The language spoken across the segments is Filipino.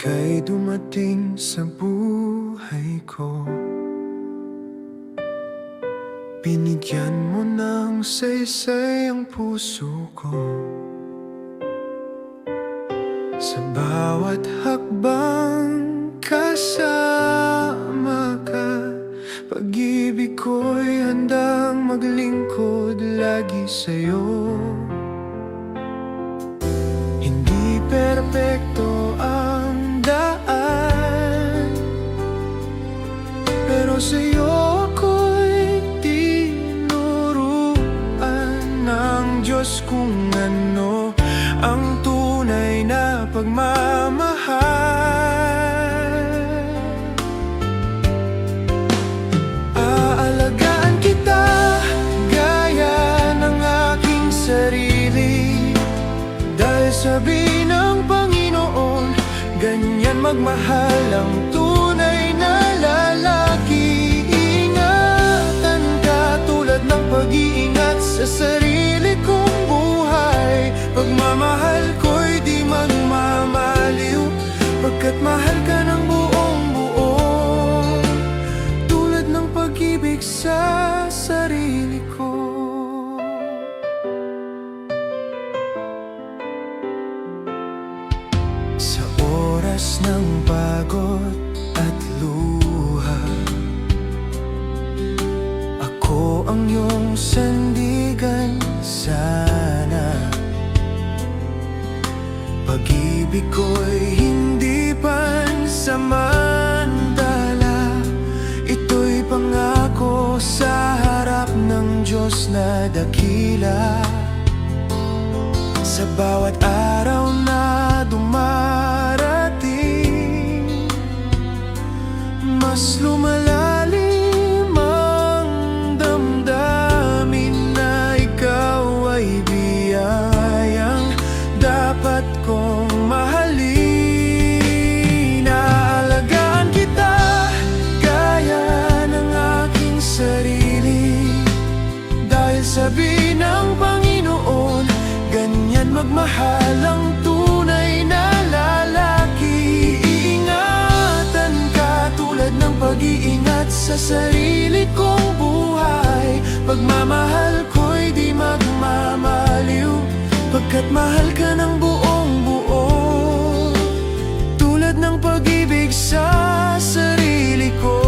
ika'y dumating sa buhay ko. Binigyan mo ng saysay ang puso ko. Sa bawat hakbang kasama ka, pag-ibig ko'y handang maglingkod lagi sa'yo. Hindi perpekto ang daan, pero sa'yo ako'y tinuruan ng Diyos kung ano ang tunay na pagmamahal. Aalagaan kita gaya ng aking sarili, dahil sabi ng Panginoon, ganyan magmahal ang tunay na lalaki. Ingatan ka tulad ng pag-iingat sa sarili kong buhay. Pagmamahal ko'y di magmamaliw, pagkat mahal ka ng buong buo, tulad ng pag-ibig sa sarili ko. Sa oras ng pagod at luha, ako ang iyong sandigan sana. Pag-ibig ko'y hindi pansamantala, ito'y pangako sa harap ng Diyos na dakila. Sa bawat araw na dumarating, mas lumalalim ang damdamin na ikaw ay biyayang dapat kong mahalin. Aalagaan kita gaya ng aking sarili, dahil sabi ng Panginoon, ganyan magmahal ang tunay na lalaki. Iingatan ka tulad ng pag-iingat sa sarili kong buhay. Pagmamahal ko'y di magmamaliw, pagkat mahal ka ng buong buo, tulad ng pag-ibig sa sarili ko.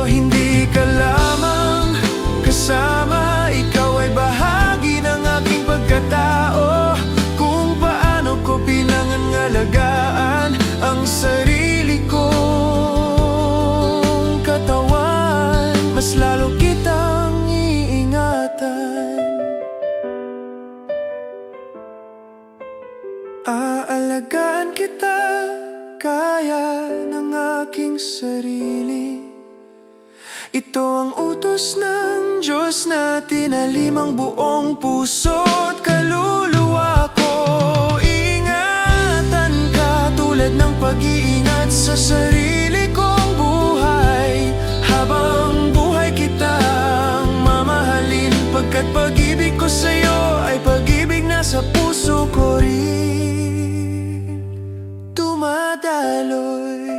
Hindi ka lamang kasama, ikaw ay bahagi ng aking pagkatao. Kung paano ko pinangangalagaan ang sarili kong katawan, mas lalo kitang iingatan. Aalagaan kita kaya ng aking sarili. Ito ang utos ng Diyos na tinalim ang buong puso't kaluluwa ko. Ingatan ka tulad ng pag-iingat sa sarili kong buhay. Habang buhay kitang mamahalin, pagkat pag-ibig ko sa'yo ay pag-ibig na sa puso ko rin dumadaloy.